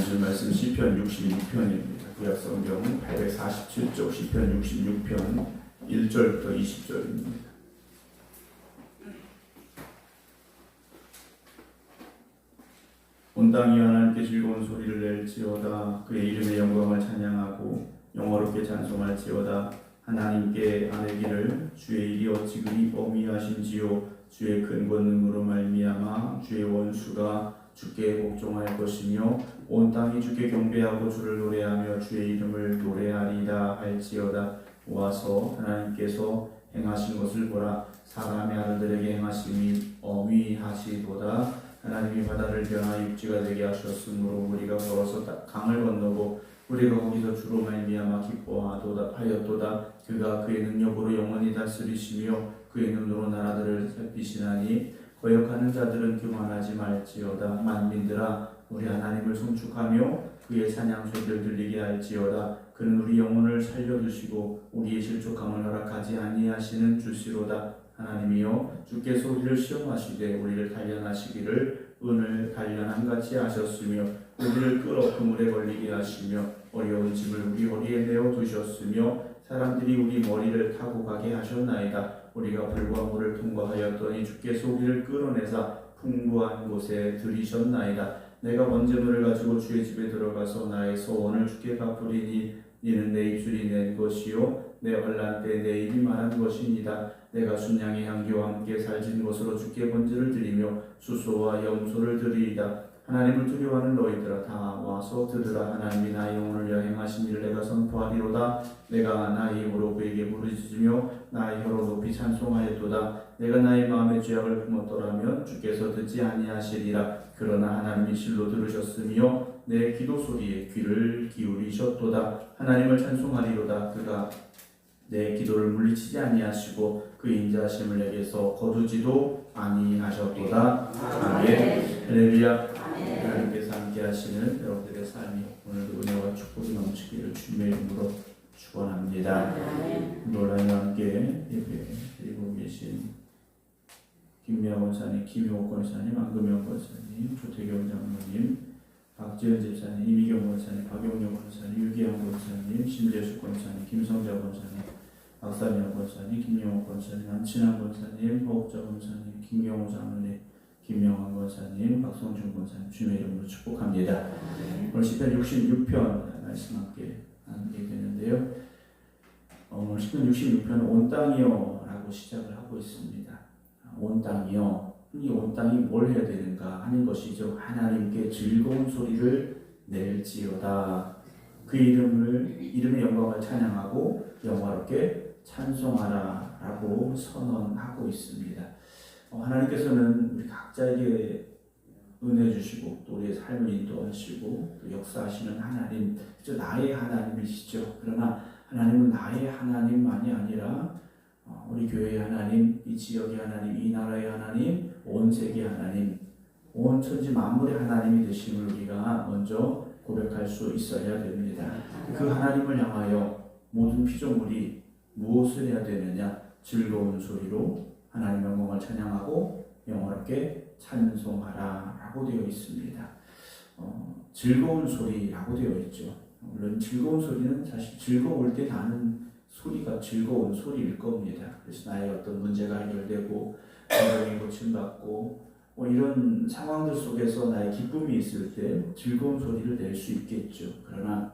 줄 말씀 시편 66편입니다. 구약성경 847쪽 시편 66편 1절부터 20절입니다. 온 땅이 하나님께 즐거운 소리를 낼지어다. 그의 이름의 영광을 찬양하고 영어롭게 찬송할지어다. 하나님께 아뢰기를 주의 일이 어찌 그리 어미하신지요. 주의 큰 권능으로 말미암아 주의 원수가 주께 복종할 것이며 온 땅이 주께 경배하고 주를 노래하며 주의 이름을 노래하리다 할지어다. 와서 하나님께서 행하신 것을 보라. 사람의 아들들에게 행하심이 어미하시도다. 하나님이 바다를 변화 육지가 되게 하셨으므로 우리가 걸어서 강을 건너고 우리가 거기서 주로 말미암아 기뻐하였도다. 그가 그의 능력으로 영원히 다스리시며 그의 눈으로 나라들을 살피시나니 거역하는 자들은 교만하지 말지어다. 만민들아 우리 하나님을 송축하며 그의 찬양 소리를 들리게 할지어다. 그는 우리 영혼을 살려주시고 우리의 실족함을 허락하지 아니하시는 주시로다. 하나님이여 주께 소리를 시험하시되 우리를 단련하시기를 은을 단련함같이 하셨으며 우리를 끌어 그물에 걸리게 하시며 어려운 짐을 우리 허리에 내어 두셨으며 사람들이 우리 머리를 타고 가게 하셨나이다. 우리가 불과 물을 통과하였더니 주께서 우리를 끌어내사 풍부한 곳에 들이셨나이다. 내가 번제물을 가지고 주의 집에 들어가서 나의 소원을 주께 갚으리니 이는 내 입술이 낸 것이요 내 환난 때 내 입이 말한 것이니이다. 내가 순양의 향기와 함께 살진 것으로 주께 번제를 드리며 수소와 염소를 드리이다. 하나님을 두려워하는 너희들아 다 와서 들으라. 하나님이 나의 영혼을 여행하신 일을 내가 선포하리로다. 내가 나의 입으로 그에게 부르짖으며 나의 혀로 높이 찬송하였도다. 내가 나의 마음의 죄악을 품었더라면 주께서 듣지 아니하시리라. 그러나 하나님이 실로 들으셨으며 내 기도 소리에 귀를 기울이셨도다. 하나님을 찬송하리로다. 그가 내 기도를 물리치지 아니하시고 그 인자하심을 내게서 거두지도 아니하셨도다. 아멘. 할렐루야. 하나님께서 함께 하시는 여러분들의 삶이 오늘도 은혜와 축복이 넘치기를 주님의 이름으로 축원합니다. 오늘 함께 예배 드리고 계신 김미아 권사님, 김효옥 권사님, 안금영 권사님, 조태경 장로님, 박지현 집사님, 이미경 권사님, 박용영 권사님, 유기영 권사님, 심재수 권사님, 김성자 권사님, 박사명 권사님, 김영호 권사님, 안친환 권사님, 허옥자 권사님, 김경호 장로님, 김영환 권사님, 박성준 권사님 주님의 이름으로 축복합니다. 오늘 시편 66편 말씀 함께 나누게 되는데요. 오늘 시편 66편은 온 땅이여 라고 시작을 하고 있습니다. 온 땅이여. 이 온 땅이 뭘 해야 되는가 하는 것이죠. 하나님께 즐거운 소리를 낼지어다. 그 이름의 영광을 찬양하고 영화롭게 찬송하라 라고 선언하고 있습니다. 하나님께서는 우리 각자에게 은혜 주시고 또 우리의 삶을 인도하시고 또 역사하시는 하나님, 나의 하나님이시죠. 그러나 하나님은 나의 하나님만이 아니라 우리 교회의 하나님, 이 지역의 하나님, 이 나라의 하나님, 온 세계의 하나님, 온 천지 만물의 하나님이 되심을 우리가 먼저 고백할 수 있어야 됩니다. 그 하나님을 향하여 모든 피조물이 무엇을 해야 되느냐? 즐거운 소리로 하나님의 영광을 찬양하고 영원롭게 찬송하라 라고 되어 있습니다. 즐거운 소리라고 되어 있죠. 물론 즐거운 소리는 사실 즐거울 때 나는 소리가 즐거운 소리일 겁니다. 그래서 나의 어떤 문제가 해결되고 건강이 고침받고 이런 상황들 속에서 나의 기쁨이 있을 때 즐거운 소리를 낼 수 있겠죠. 그러나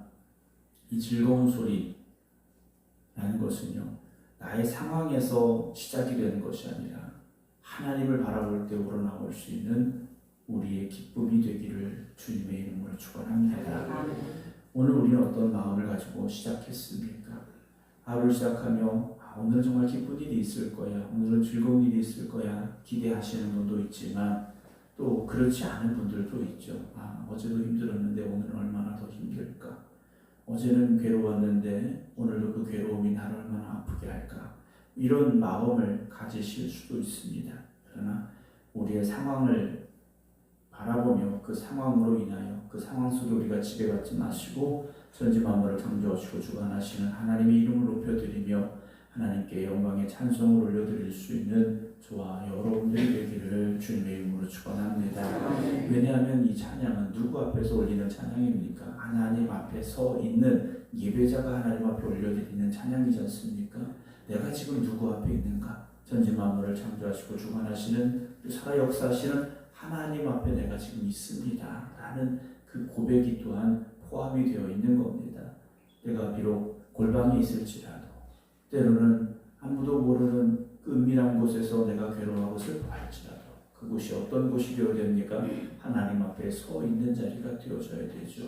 이 즐거운 소리라는 것은요, 나의 상황에서 시작이 되는 것이 아니라 하나님을 바라볼 때 우러나올 수 있는 우리의 기쁨이 되기를 주님의 이름으로 축원합니다. 오늘 우리는 어떤 마음을 가지고 시작했습니까? 하루를 시작하며 오늘은 정말 기쁜 일이 있을 거야, 오늘은 즐거운 일이 있을 거야 기대하시는 분도 있지만 또 그렇지 않은 분들도 있죠. 어제도 힘들었는데 오늘은 얼마나 더 힘들까? 어제는 괴로웠는데 오늘도 그 괴로움이 나를 얼마나 아프게 할까? 이런 마음을 가지실 수도 있습니다. 그러나 우리의 상황을 바라보며 그 상황으로 인하여 그 상황 속에 우리가 지배받지 마시고 천지 만물을 창조하시고 주관하시는 하나님의 이름을 높여드리며 하나님께 영광의 찬송을 올려드릴 수 있는 저와 여러분들이 되기를 주님의 이름으로 축원합니다. 왜냐하면 이 찬양은 누구 앞에서 올리는 찬양입니까? 하나님 앞에 서 있는 예배자가 하나님 앞에 올려드리는 찬양이지 않습니까? 내가 지금 누구 앞에 있는가? 전지만물을 창조하시고 주관하시는, 살아 역사하시는 하나님 앞에 내가 지금 있습니다 라는 그 고백이 또한 포함이 되어 있는 겁니다. 내가 비록 골방에 있을지라도, 때로는 아무도 모르는 그 은밀한 곳에서 내가 괴로워하고 슬퍼할지라도 그곳이 어떤 곳이 되어야 됩니까? 하나님 앞에 서 있는 자리가 되어져야 되죠.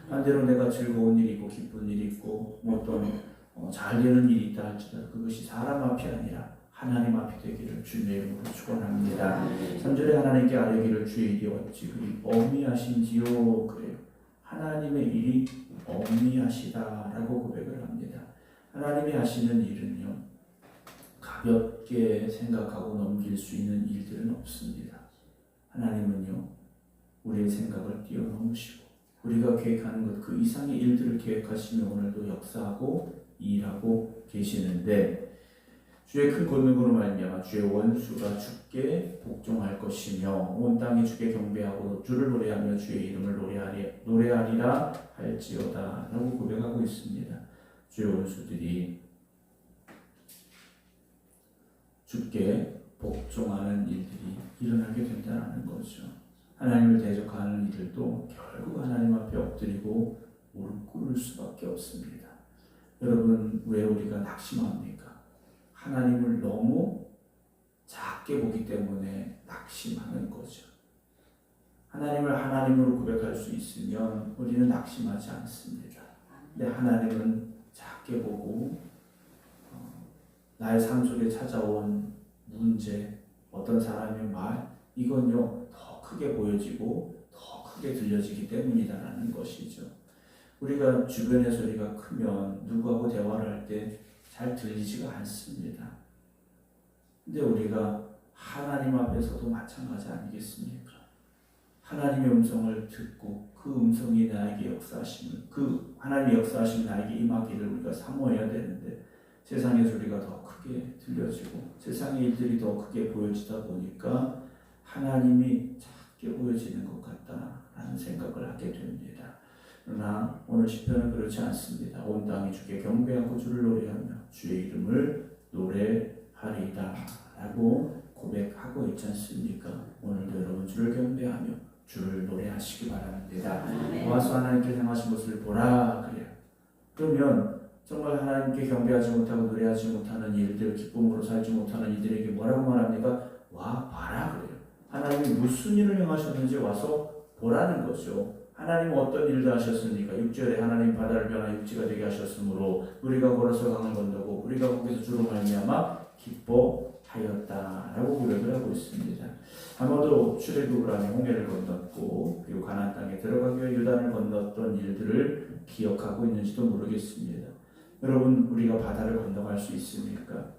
반대로 내가 즐거운 일이 있고 기쁜 일이 있고 뭐 어떤 잘 되는 일이 있다 할지라도 그것이 사람 앞이 아니라 하나님 앞이 되기를 주님의 이름으로 축원합니다. 3절에 하나님께 아뢰기를 주의 일이 어찌 그리 엄미하신지요. 그래요. 하나님의 일이 엄미하시다라고 고백을 합니다. 하나님이 하시는 일은요, 가볍게 생각하고 넘길 수 있는 일들은 없습니다. 하나님은요, 우리의 생각을 뛰어넘으시고 우리가 계획하는 것 그 이상의 일들을 계획하시며 오늘도 역사하고 일하고 계시는데, 주의 큰 권능으로 말미암아 주의 원수가 주께 복종할 것이며 온 땅이 주께 경배하고 주를 노래하며 주의 이름을 노래하리라 할지어다 라고 고백하고 있습니다. 주의 원수들이 주께 복종하는 일들이 일어나게 된다는 거죠. 하나님을 대적하는 이들도 결국 하나님 앞에 엎드리고 무릎 꿇을 수밖에 없습니다. 여러분, 왜 우리가 낙심합니까? 하나님을 너무 작게 보기 때문에 낙심하는 거죠. 하나님을 하나님으로 고백할 수 있으면 우리는 낙심하지 않습니다. 근데 하나님은 작게 보고 나의 삶 속에 찾아온 문제, 어떤 사람의 말, 이건요 더 크게 보여지고 더 크게 들려지기 때문이다라는 것이죠. 우리가 주변의 소리가 크면 누구하고 대화를 할 때 잘 들리지가 않습니다. 근데 우리가 하나님 앞에서도 마찬가지 아니겠습니까? 하나님의 음성을 듣고 그 음성이 나에게 역사하심을, 그 하나님의 역사하심이 나에게 임하기를 우리가 사모해야 되는데 세상의 소리가 더 크게 들려지고 세상의 일들이 더 크게 보여지다 보니까 하나님이 작게 보여지는 것 같다라는 생각을 하게 됩니다. 그러나 오늘 시편은 그렇지 않습니다. 온 땅이 주께 경배하고 주를 노래하며 주의 이름을 노래하리다 라고 고백하고 있지 않습니까? 오늘도 여러분 주를 경배하며 주를 노래하시기 바랍니다. 와서 하나님께 행하신 것을 보라 그래요. 그러면 정말 하나님께 경배하지 못하고 노래하지 못하는 일들, 기쁨으로 살지 못하는 이들에게 뭐라고 말합니까? 와 봐라 그래요. 하나님이 무슨 일을 행하셨는지 와서 보라는 거죠. 하나님은 어떤 일도 하셨습니까? 6절에 하나님 바다를 변화 육지가 되게 하셨으므로 우리가 걸어서 강을 건너고 우리가 거기서 주로 말미암아 기뻐하였다라고 고백을 하고 있습니다. 아마도 출애굽을 하며 홍해를 건넜고 그리고 가나안 땅에 들어가기 위해 요단을 건넜던 일들을 기억하고 있는지도 모르겠습니다. 여러분, 우리가 바다를 건너갈 수 있습니까?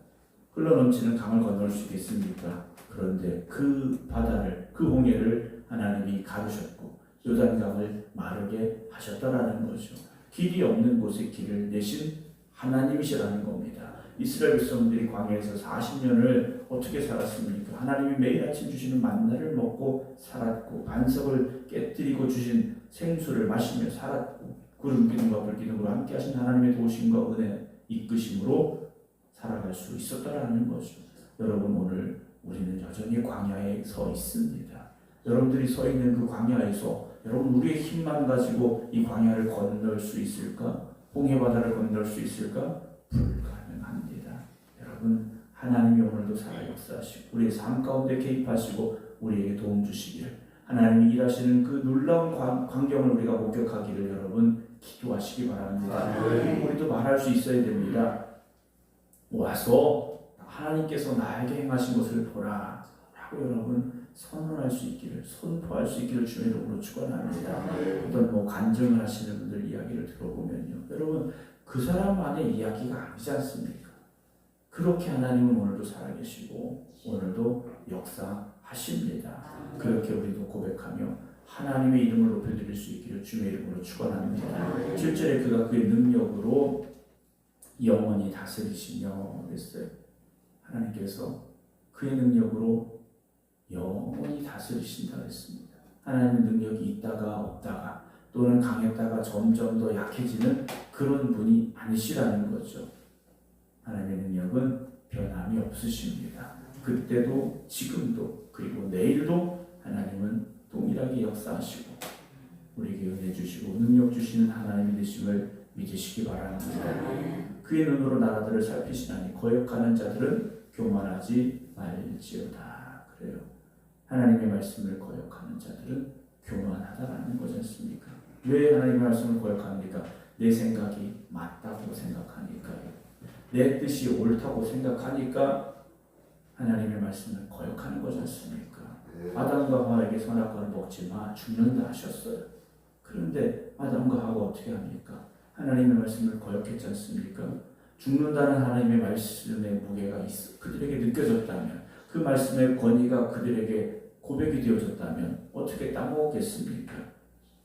흘러넘치는 강을 건널 수 있겠습니까? 그런데 그 바다를, 그 홍해를 하나님이 가르셨고 요단강을 마르게 하셨다라는 거죠. 길이 없는 곳에 길을 내신 하나님이시라는 겁니다. 이스라엘 백성들이 광야에서 40년을 어떻게 살았습니까? 하나님이 매일 아침 주시는 만나를 먹고 살았고 반석을 깨뜨리고 주신 생수를 마시며 살았고 구름 기둥과 불 기둥으로 함께 하신 하나님의 도우심과 은혜 이끄심으로 살아갈 수 있었다라는 거죠. 여러분, 오늘 우리는 여전히 광야에 서 있습니다. 여러분들이 서 있는 그 광야에서 여러분 우리의 힘만 가지고 이 광야를 건널 수 있을까? 홍해바다를 건널 수 있을까? 불가능합니다. 여러분, 하나님이 오늘도 살아 역사하시고 우리의 삶 가운데 개입하시고 우리에게 도움 주시기를, 하나님이 일하시는 그 놀라운 광경을 우리가 목격하기를 여러분 기도하시기 바랍니다. 우리도 말할 수 있어야 됩니다. 와서 하나님께서 나에게 행하신 것을 보라 라고 여러분 선언할 수 있기를, 선포할 수 있기를 주의 이름으로 축원합니다. 어떤 간증을 하시는 분들 이야기를 들어보면요, 여러분 그 사람만의 이야기가 아니지 않습니까? 그렇게 하나님은 오늘도 살아계시고 오늘도 역사하십니다. 그렇게 우리도 고백하며 하나님의 이름을 높여드릴 수 있기를 주의 이름으로 축원합니다. 7절에 그가 그의 능력으로 영원히 다스리시며 그랬어요. 하나님께서 그의 능력으로 영원히 다스리신다 그랬습니다. 하나님의 능력이 있다가 없다가 또는 강했다가 점점 더 약해지는 그런 분이 아니시라는 거죠. 하나님의 능력은 변함이 없으십니다. 그때도 지금도 그리고 내일도 하나님은 동일하게 역사하시고 우리에게 은혜 주시고 능력 주시는 하나님이 되심을 믿으시기 바랍니다. 그의 눈으로 나라들을 살피시나니 거역하는 자들은 교만하지 말지어다. 그래요. 하나님의 말씀을 거역하는 자들은 교만하다라는 거지 않습니까? 왜 하나님의 말씀을 거역합니까? 내 생각이 맞다고 생각하니까요. 내 뜻이 옳다고 생각하니까 하나님의 말씀을 거역하는 거지 않습니까? 아담과 하와에게 선악과를 먹지 마 죽는다 하셨어요. 그런데 아담과 하와가 어떻게 합니까? 하나님의 말씀을 거역했지 않습니까? 죽는다는 하나님의 말씀의 무게가 그들에게 느껴졌다면 그 말씀의 권위가 그들에게 고백이 되어졌다면 어떻게 따먹겠습니까?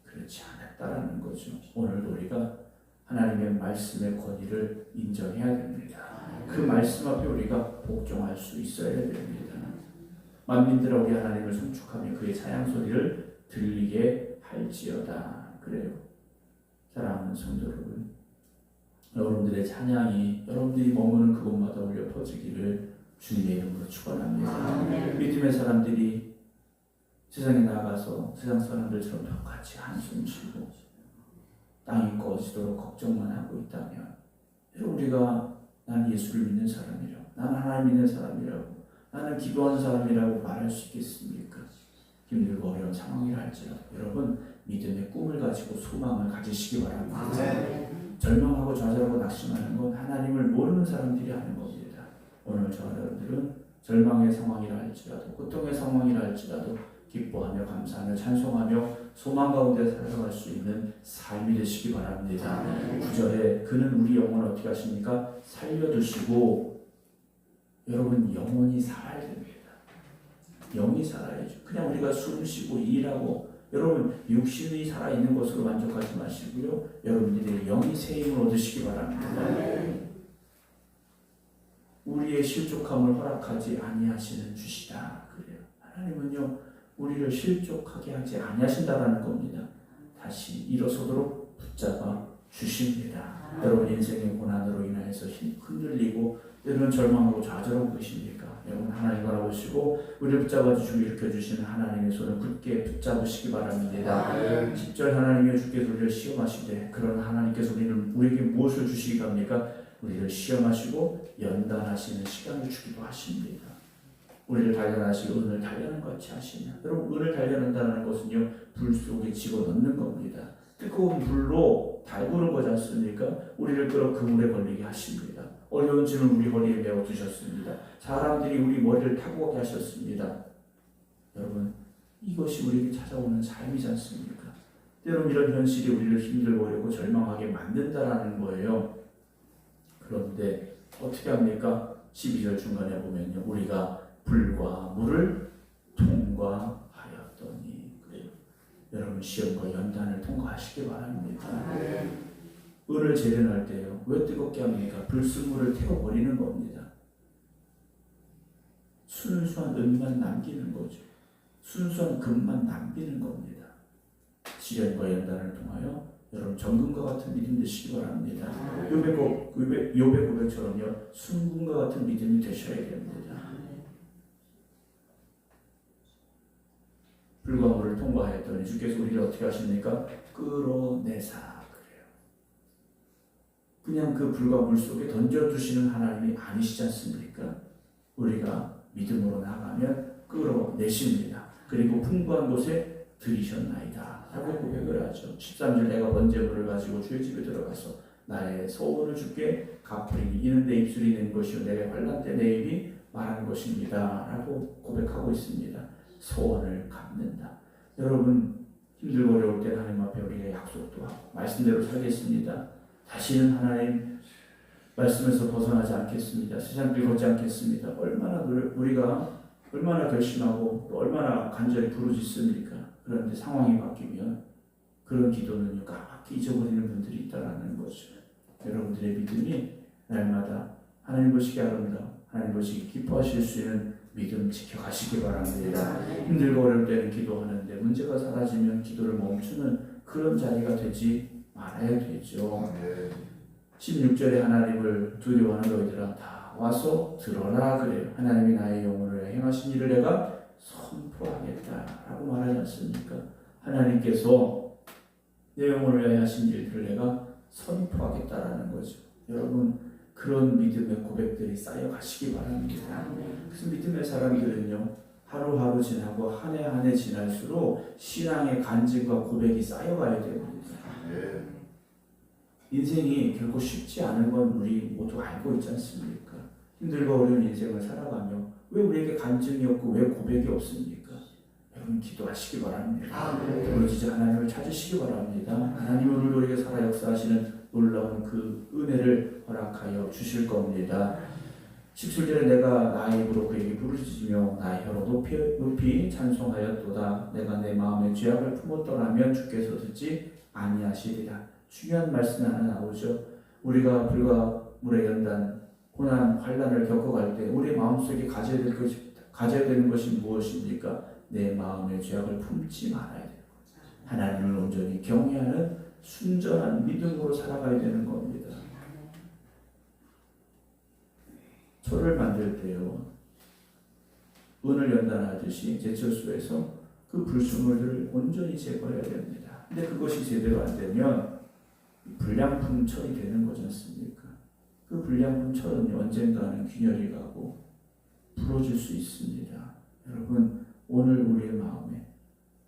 그렇지 않았다라는 거죠. 오늘도 우리가 하나님의 말씀의 권위를 인정해야 됩니다. 그 말씀 앞에 우리가 복종할 수 있어야 됩니다. 만민들아 우리 하나님을 송축하며 그의 찬양 소리를 들리게 할지어다. 그래요. 사랑하는 성도 여러분, 여러분들의 찬양이 여러분들이 머무는 그곳마다 울려 퍼지기를 주님의 이름으로 축원합니다. 믿음의 사람들이 세상에 나가서 세상 사람들처럼 똑같이 한숨 쉬고 땅이 꺼지도록 걱정만 하고 있다면 우리가 나는 예수를 믿는 사람이라고 나는 하나님 믿는 사람이라고 나는 기도하는 사람이라고 말할 수 있겠습니까? 힘들고 어려운 상황이라 할지라도 여러분 믿음의 꿈을 가지고 소망을 가지시기 바랍니다. 절망하고 좌절하고 낙심하는 건 하나님을 모르는 사람들이 하는 겁니다. 오늘 저와 여러분들은 절망의 상황이라 할지라도 고통의 상황이라 할지라도 기뻐하며 감사하며 찬송하며 소망 가운데 살아갈 수 있는 삶이 되시기 바랍니다. 9절에 그는 우리 영혼을 어떻게 하십니까? 살려두시고 여러분 영혼이 살아야 됩니다. 영이 살아야죠. 그냥 우리가 숨 쉬고 일하고 여러분 육신이 살아있는 것으로 만족하지 마시고요. 여러분들의 영이 새 힘을 얻으시기 바랍니다. 우리의 실족함을 허락하지 아니하시는 주시다. 그래요. 하나님은요 우리를 실족하게 하지 아니하신다라는 겁니다. 다시 일어서도록 붙잡아 주십니다. 여러분 인생의 고난으로 인하여서 흔들리고 때로는 절망하고 좌절하고 계십니까? 여러분 하나님 바라보시고 우리를 붙잡아 주시고 일으켜 주시는 하나님의 손을 굳게 붙잡으시기 바랍니다. 10절 하나님의 주께서 우리를 시험하시되 그런 하나님께서 우리에게 무엇을 주시기 합니까? 우리를 시험하시고 연단하시는 시간을 주기도 하십니다. 우리를 단련하시고 은을 단련한 것 같이 하시냐. 여러분 은을 단련한다는 것은요 불 속에 집어넣는 겁니다. 뜨거운 불로 달구는 거지 않습니까? 우리를 끌어 그물에 걸리게 하십니다. 어려운 짐을 우리 허리에 메어 두셨습니다. 사람들이 우리 머리를 타고 가게 하셨습니다. 여러분 이것이 우리에게 찾아오는 삶이지 않습니까? 때로는 이런 현실이 우리를 힘들고 어렵고 절망하게 만든다라는 거예요. 그런데 어떻게 합니까? 12절 중간에 보면요 우리가 불과 물을 통과하였더니 그래요. 여러분 시험과 연단을 통과하시기 바랍니다. 은을 재련할 때요 왜 뜨겁게 합니까? 불순물을 태워버리는 겁니다. 순수한 은만 남기는 거죠. 순수한 금만 남기는 겁니다. 시련과 연단을 통하여 여러분 정금과 같은 믿음 되시기 바랍니다. 욥의 고백처럼요 순금과 같은 믿음이 되셔야 됩니다. 불과 물을 통과하였더니 주께서 우리를 어떻게 하십니까? 끌어내사 그래요. 그냥 그 불과 물 속에 던져두시는 하나님이 아니시지 않습니까? 우리가 믿음으로 나가면 끌어내십니다. 그리고 풍부한 곳에 들이셨나이다 라고 고백을 하죠. 13절 내가 번제물을 가지고 주의 집에 들어가서 나의 소원을 주께 갚으리니 이는 내 입술이 낸 것이요 내게 환난 때 내 입이 말한 것입니다 라고 고백하고 있습니다. 소원을 갚는다. 여러분 힘들고 어려울 때 하나님 앞에 우리가 약속도 하고 말씀대로 살겠습니다. 다시는 하나님 말씀에서 벗어나지 않겠습니다. 세상길 걷지 않겠습니다. 우리가 얼마나 결심하고 또 얼마나 간절히 부르짖습니까? 그런데 상황이 바뀌면 그런 기도는 까맣게 잊어버리는 분들이 있다는 거죠. 여러분들의 믿음이 날마다 하나님 보시기 아름다워 하나님 보시기 기뻐하실 수 있는 믿음 지켜가시기 바랍니다. 힘들고 어려울 때는 기도하는데 문제가 사라지면 기도를 멈추는 그런 자리가 되지 말아야 되죠. 16절에 하나님을 두려워하는 너희들아 다 와서 들어라 그래요. 하나님이 나의 영혼을 행하신 일을 내가 선포하겠다라고 말하지 않습니까? 하나님께서 내 영혼을 위하여 하신 일들을 내가 선포하겠다라는 거죠. 여러분 그런 믿음의 고백들이 쌓여 가시기 바랍니다. 그래서 믿음의 사람들은요 하루하루 지나고 한 해 한 해 지날수록 신앙의 간증과 고백이 쌓여가야 됩니다. 인생이 결코 쉽지 않은 건 우리 모두 알고 있지 않습니까? 힘들고 어려운 인생을 살아가며 왜 우리에게 간증이 없고 왜 고백이 없습니까? 여러분 기도하시기 바랍니다. 부르짖어 하나님을 찾으시기 바랍니다. 하나님은 오늘도 우리에게 살아 역사하시는 놀라운 그 은혜를 허락하여 주실 겁니다. 17절에 내가 나의 입으로 그에게 부르짖으며 나의 혀로 높이 찬송하였도다. 내가 내 마음의 죄악을 품었더라면 주께서 듣지 아니하시리라. 중요한 말씀이 하나 나오죠. 우리가 불과 물에 연단 고난 환난을 겪어갈 때 우리 마음속에 가져야 되는 것이 무엇입니까? 내 마음의 죄악을 품지 말아야 돼요. 하나님을 온전히 경외하는 순전한 믿음으로 살아가야 되는 겁니다. 철을 만들 때요 은을 연단하듯이 제철소에서 그 불순물들을 온전히 제거해야 됩니다. 근데 그것이 제대로 안 되면 불량품 철이 되는 거지 않습니까? 그 불량품 철은 언젠가는 균열이 가고 부러질 수 있습니다. 여러분 오늘 우리의 마음에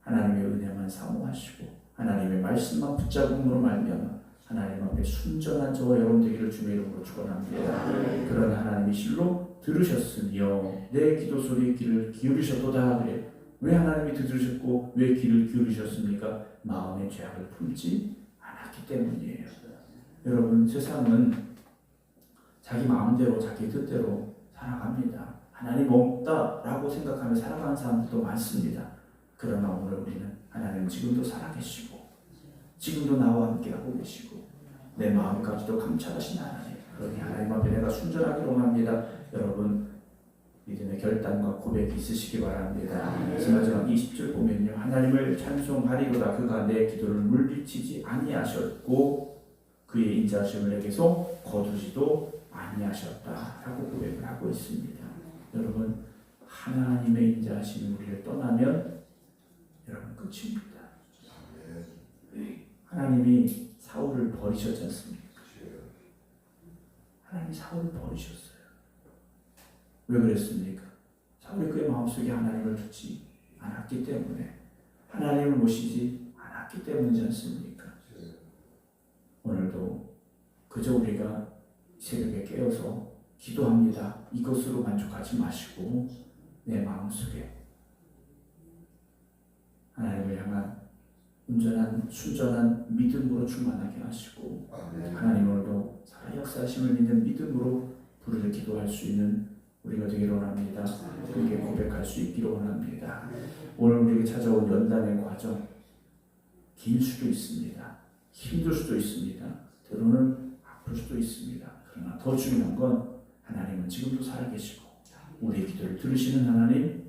하나님의 은혜만 사모하시고 하나님의 말씀만 붙잡음으로 말미암아 하나님 앞에 순전한 저와 여러분 되기를 주의 이름으로 축원합니다. 그러나 하나님이 실로 들으셨으며 내 기도 소리에 귀를 기울이셨도다 그래. 왜 하나님이 들으셨고 왜 귀를 기울이셨습니까? 마음의 죄악을 품지 않았기 때문이에요. 여러분 세상은 자기 마음대로 자기 뜻대로 살아갑니다. 하나님 없다라고 생각하며 살아가는 사람들도 많습니다. 그러나 오늘 우리는 하나님 지금도 살아계시고 지금도 나와 함께하고 계시고 내 마음까지도 감찰하신 하나님, 그러니 하나님 앞에 내가 순전하기로 합니다. 여러분 믿음의 결단과 고백이 있으시기 바랍니다. 마지막 20절 보면요 하나님을 찬송하리로다. 그가 내 기도를 물리치지 아니하셨고 그의 인자하심을 내게서 거두지도 아니하셨다라고 고백을 하고 있습니다. 여러분 하나님의 인자하심이 우리를 떠나면 여러분 끝입니다. 하나님이 사울을 버리셨지 않습니까? 하나님이 사울을 버리셨어요. 왜 그랬습니까? 사울이 그의 마음속에 하나님을 두지 않았기 때문에, 하나님을 모시지 않았기 때문이지 않습니까? 오늘도 그저 우리가 새벽에 깨어서 기도합니다. 이것으로 만족하지 마시고 내 마음속에 하나님을 향한 온전한 순전한 믿음으로 충만하게 하시고 하나님 오늘도 살아 역사하심을 믿는 믿음으로 부르짖어 기도할 수 있는 우리가 되기를 원합니다. 그렇게 고백할 수 있기를 원합니다. 오늘 우리에게 찾아온 연단의 과정 길 수도 있습니다. 힘들 수도 있습니다. 때로는 아플 수도 있습니다. 그러나 더 중요한 건 하나님은 지금도 살아계시고 우리의 기도를 들으시는 하나님,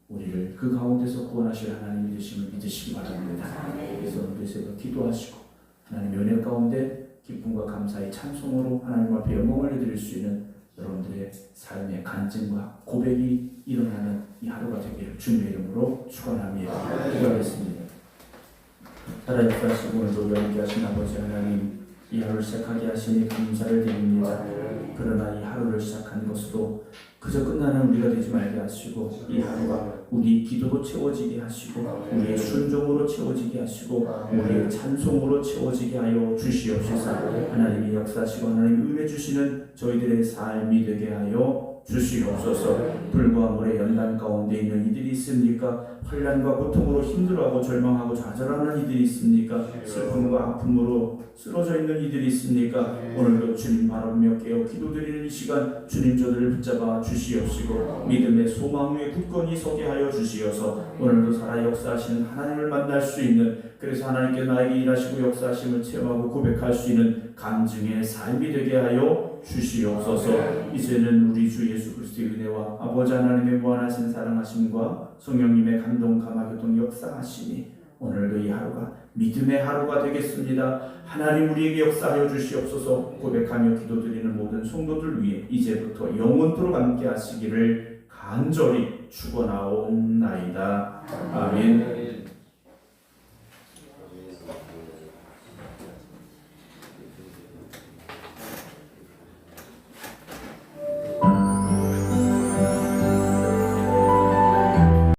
우리를 그 가운데서 구원하실 하나님이 되심을 믿으시기 바랍니다. 그래서 오늘도 기도하시고 하나님의 은혜 가운데 기쁨과 감사의 찬송으로 하나님 앞에 영광을 드릴 수 있는 여러분들의 삶의 간증과 고백이 일어나는 이 하루가 되기를 주님의 이름으로 축원합니다. 기도하겠습니다. 살아 역사하시고 오늘도 우리와 함께 하신 아버지 하나님, 이 하루를 시작하게 하시니 감사를 드립니다. 그러나 이 하루를 시작한 것으로 그저 끝나는 우리가 되지 말게 하시고 이 하루가 우리 기도로 채워지게 하시고 우리의 순종으로 채워지게 하시고 우리의 찬송으로 채워지게 하여 주시옵소서. 하나님이 역사하시고 하나님 은혜 주시는 저희들의 삶이 되게 하여 주시옵소서. 불과 물의 연단 가운데 있는 이들이 있습니까? 환난과 고통으로 힘들어하고 절망하고 좌절하는 이들이 있습니까? 슬픔과 아픔으로 쓰러져 있는 이들이 있습니까? 오늘도 주님 바라보며 깨어 기도드리는 이 시간 주님 저들을 붙잡아 주시옵시고 믿음의 소망 위에 굳건히 서게 하여 주시어서 오늘도 살아 역사하시는 하나님을 만날 수 있는, 그래서 하나님께 나에게 일하시고 역사하심을 체험하고 고백할 수 있는 간증의 삶이 되게 하여 주시옵소서. 이제는 우리 주 예수 그리스도의 은혜와 아버지 하나님의 무한하신 사랑하심과 성령님의 감동 감화교통 역사하심이 오늘도 이 하루가 믿음의 하루가 되겠습니다. 하나님 우리에게 역사하여 주시옵소서. 고백하며 기도드리는 모든 성도들 위해 이제부터 영원토록 함께 하시기를 간절히 축원하옵나이다. 아멘.